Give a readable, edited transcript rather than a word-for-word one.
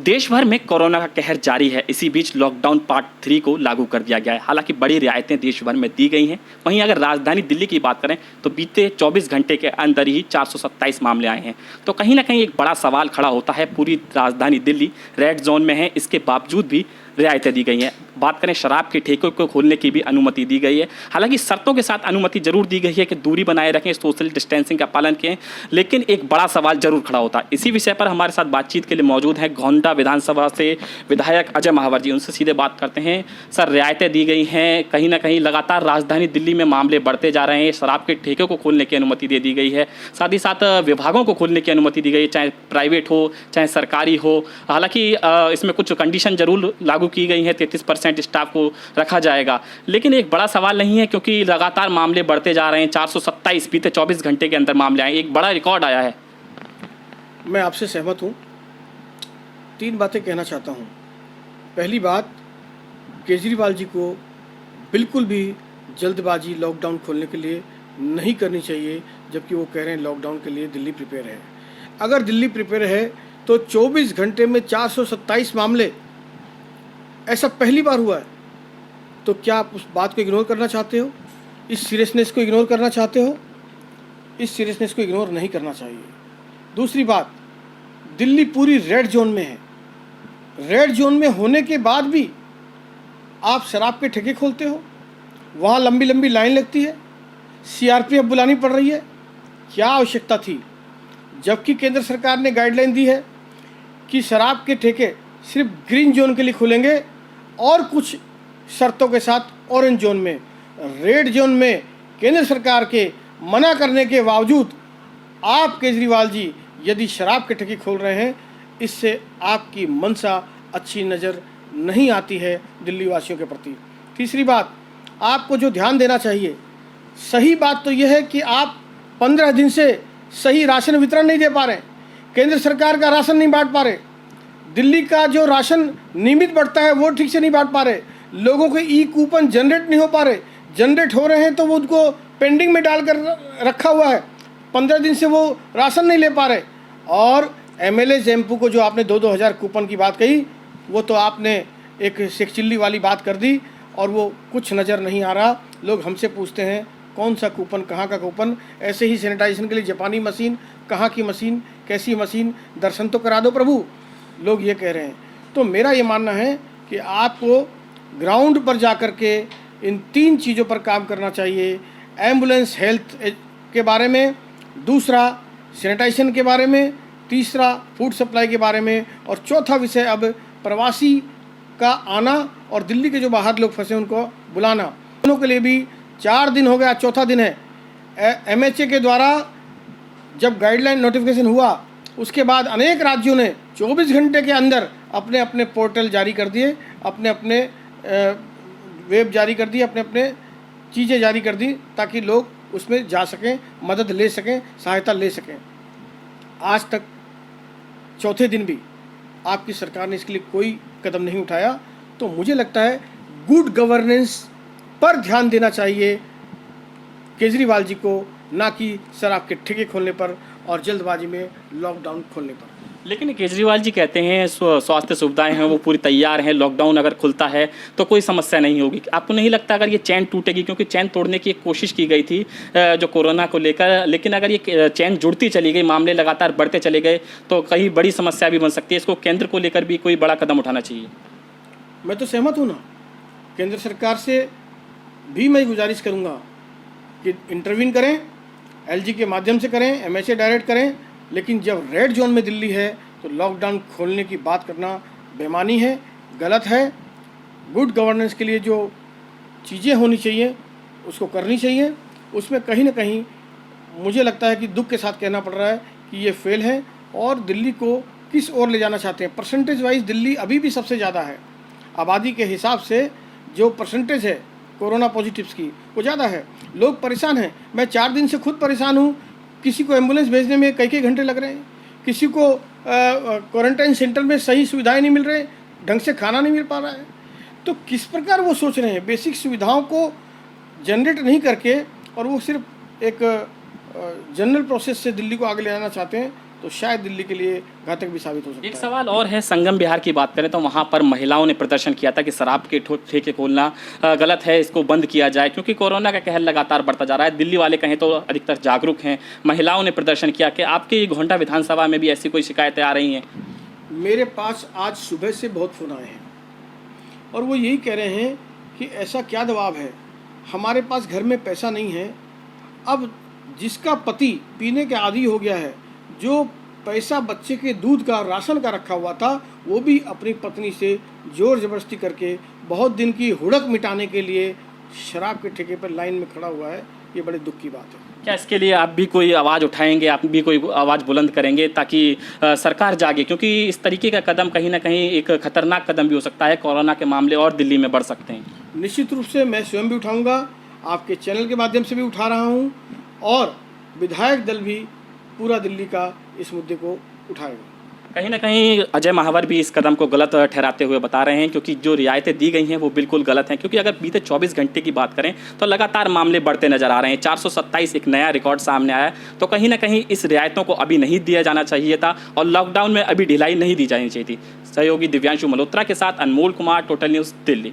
देश भर में कोरोना का कहर जारी है। इसी बीच लॉकडाउन पार्ट 3 को लागू कर दिया गया है। हालांकि बड़ी रियायतें देश भर में दी गई हैं। वहीं अगर राजधानी दिल्ली की बात करें तो बीते 24 घंटे के अंदर ही 427 मामले आए हैं। तो कहीं ना कहीं एक बड़ा सवाल खड़ा होता है। पूरी राजधानी दिल्ली रेड जोन में है, इसके बावजूद भी रियायतें दी गई हैं। बात करें शराब के ठेकों को खोलने की भी अनुमति दी गई है। हालांकि शर्तों के साथ अनुमति जरूर दी गई है कि दूरी बनाए रखें, सोशल डिस्टेंसिंग का पालन करें, लेकिन एक बड़ा सवाल जरूर खड़ा होता है। इसी विषय पर हमारे साथ बातचीत के लिए मौजूद हैं गोंडा विधानसभा से विधायक अजय महावर जी। उनसे सीधे बात करते हैं। सर, रियायतें दी गई हैं, कहीं ना कहीं लगातार राजधानी दिल्ली में मामले बढ़ते जा रहे हैं। शराब के ठेकों को खोलने की अनुमति दे दी गई है, साथ ही साथ विभागों को खोलने की अनुमति दी गई है, चाहे प्राइवेट हो चाहे सरकारी हो। हालांकि इसमें कुछ कंडीशन जरूर लागू की गई हैं। 33% स्टाफ को रखा जाएगा, लेकिन एक बड़ा सवाल नहीं है क्योंकि लगातार मामले बढ़ते जा रहे हैं। 427 बीते 24 घंटे के अंदर मामले आए, एक बड़ा रिकॉर्ड आया है। मैं आपसे सहमत हूँ। 3 बातें कहना चाहता हूँ। पहली बात, केजरीवाल जी को बिल्कुल भी जल्दबाजी लॉकडाउन खोलने के लिए नहीं करनी चाहिए, जबकि वो कह रहे हैं लॉकडाउन के लिए दिल्ली प्रिपेयर है। अगर दिल्ली प्रिपेयर है तो 24 घंटे में 427 मामले, ऐसा पहली बार हुआ है। तो क्या आप उस बात को इग्नोर करना चाहते हो? इस सीरियसनेस को इग्नोर करना चाहते हो? इस सीरियसनेस को इग्नोर नहीं करना चाहिए। दूसरी बात, दिल्ली पूरी रेड जोन में है। रेड जोन में होने के बाद भी आप शराब के ठेके खोलते हो, वहाँ लंबी लंबी लाइन लगती है, सीआरपीएफ बुलानी पड़ रही है। क्या आवश्यकता थी? जबकि केंद्र सरकार ने गाइडलाइन दी है कि शराब के ठेके सिर्फ ग्रीन जोन के लिए खुलेंगे और कुछ शर्तों के साथ ऑरेंज जोन में। रेड जोन में केंद्र सरकार के मना करने के बावजूद आप केजरीवाल जी यदि शराब के ठेके खोल रहे हैं, इससे आपकी मंशा अच्छी नज़र नहीं आती है दिल्ली वासियों के प्रति। तीसरी बात, आपको जो ध्यान देना चाहिए, सही बात तो यह है कि आप 15 दिन से सही राशन वितरण नहीं दे पा रहे, केंद्र सरकार का राशन नहीं बांट पा रहे, दिल्ली का जो राशन नियमित बढ़ता है वो ठीक से नहीं बांट पा रहे, लोगों के ई कूपन जनरेट नहीं हो पा रहे, जनरेट हो रहे हैं तो वो उनको पेंडिंग में डालकर रखा हुआ है, 15 दिन से वो राशन नहीं ले पा रहे। और एमएलए एमपी को जो आपने 2-2 हज़ार कूपन की बात कही, वो तो आपने एक सेकचिल्ली वाली बात कर दी और वो कुछ नज़र नहीं आ रहा। लोग हमसे पूछते हैं कौन सा कूपन, कहाँ का कूपन। ऐसे ही सैनिटाइजेशन के लिए जापानी मशीन, कहाँ की मशीन, कैसी मशीन, दर्शन तो करा दो प्रभु, लोग ये कह रहे हैं। तो मेरा ये मानना है कि आपको ग्राउंड पर जा कर के इन 3 चीज़ों पर काम करना चाहिए। एम्बुलेंस हेल्थ के बारे में, दूसरा सैनिटाइजेशन के बारे में, तीसरा फूड सप्लाई के बारे में, और चौथा विषय अब प्रवासी का आना और दिल्ली के जो बाहर लोग फंसे उनको बुलाना। दोनों के लिए भी 4 दिन हो गया, चौथा दिन है। एमएचए के द्वारा जब गाइडलाइन नोटिफिकेशन हुआ उसके बाद अनेक राज्यों ने 24 घंटे के अंदर अपने अपने पोर्टल जारी कर दिए, अपने अपने वेब जारी कर दिए, अपने अपने चीज़ें जारी कर दी ताकि लोग उसमें जा सकें, मदद ले सकें, सहायता ले सकें। आज तक चौथे दिन भी आपकी सरकार ने इसके लिए कोई कदम नहीं उठाया। तो मुझे लगता है गुड गवर्नेंस पर ध्यान देना चाहिए केजरीवाल जी को, ना कि शराब के ठेके खोलने पर और जल्दबाजी में लॉकडाउन खोलने पर। लेकिन केजरीवाल जी कहते हैं स्वास्थ्य सुविधाएं हैं वो पूरी तैयार हैं, लॉकडाउन अगर खुलता है तो कोई समस्या नहीं होगी। आपको नहीं लगता अगर ये चैन टूटेगी? क्योंकि चैन तोड़ने की एक कोशिश की गई थी जो कोरोना को लेकर, लेकिन अगर ये चैन जुड़ती चली गई, मामले लगातार बढ़ते चले गए तो कहीं बड़ी समस्या भी बन सकती है। इसको केंद्र को लेकर भी कोई बड़ा कदम उठाना चाहिए। मैं तो सहमत हूँ ना। केंद्र सरकार से भी मैं गुजारिश करूँगा कि इंटरवीन करें, एलजी के माध्यम से करें, एमएचए डायरेक्ट करें, लेकिन जब रेड जोन में दिल्ली है तो लॉकडाउन खोलने की बात करना बेमानी है, गलत है। गुड गवर्नेंस के लिए जो चीज़ें होनी चाहिए उसको करनी चाहिए। उसमें कहीं ना कहीं मुझे लगता है कि दुख के साथ कहना पड़ रहा है कि ये फेल है और दिल्ली को किस ओर ले जाना चाहते हैं। परसेंटेज वाइज दिल्ली अभी भी सबसे ज़्यादा है, आबादी के हिसाब से जो परसेंटेज है कोरोना पॉजिटिव्स की वो ज़्यादा है। लोग परेशान हैं। मैं 4 दिन से खुद परेशान हूँ। किसी को एम्बुलेंस भेजने में कई घंटे लग रहे हैं, किसी को क्वारंटाइन सेंटर में सही सुविधाएं नहीं मिल रहे, ढंग से खाना नहीं मिल पा रहा है। तो किस प्रकार वो सोच रहे हैं बेसिक सुविधाओं को जनरेट नहीं करके, और वो सिर्फ एक जनरल प्रोसेस से दिल्ली को आगे ले जाना चाहते हैं। तो शायद दिल्ली के लिए घातक भी साबित हो सकता एक है। सवाल और है, संगम बिहार की बात करें तो वहाँ पर महिलाओं ने प्रदर्शन किया था कि शराब के ठेके खोलना गलत है, इसको बंद किया जाए, क्योंकि कोरोना का कहर लगातार बढ़ता जा रहा है। दिल्ली वाले कहें तो अधिकतर जागरूक हैं, महिलाओं ने प्रदर्शन किया। कि आपके घोंटा विधानसभा में भी ऐसी कोई शिकायतें आ रही हैं? मेरे पास आज सुबह से बहुत फ़ोन आए हैं और वो यही कह रहे हैं कि ऐसा क्या दबाव है, हमारे पास घर में पैसा नहीं है। अब जिसका पति पीने के आदी हो गया है, जो पैसा बच्चे के दूध का राशन का रखा हुआ था, वो भी अपनी पत्नी से जोर जबरदस्ती करके बहुत दिन की हुड़क मिटाने के लिए शराब के ठेके पर लाइन में खड़ा हुआ है। ये बड़े दुख की बात है। क्या इसके लिए आप भी कोई आवाज़ उठाएंगे, आप भी कोई आवाज़ बुलंद करेंगे ताकि सरकार जागे? क्योंकि इस तरीके का कदम कहीं ना कहीं एक खतरनाक कदम भी हो सकता है, कोरोना के मामले और दिल्ली में बढ़ सकते हैं। निश्चित रूप से मैं स्वयं भी उठाऊंगा, आपके चैनल के माध्यम से भी उठा रहा हूं और विधायक दल भी पूरा दिल्ली का इस मुद्दे को उठाएगा। कहीं ना कहीं अजय महावर भी इस कदम को गलत ठहराते हुए बता रहे हैं, क्योंकि जो रियायतें दी गई हैं वो बिल्कुल गलत हैं। क्योंकि अगर बीते 24 घंटे की बात करें तो लगातार मामले बढ़ते नजर आ रहे हैं। 427 एक नया रिकॉर्ड सामने आया है। तो कहीं ना कहीं इस रियायतों को अभी नहीं दिया जाना चाहिए था और लॉकडाउन में अभी ढिलाई नहीं दी जानी चाहिए थी। सहयोगी दिव्यांशु मल्होत्रा के साथ अनमोल कुमार, टोटल न्यूज़, दिल्ली।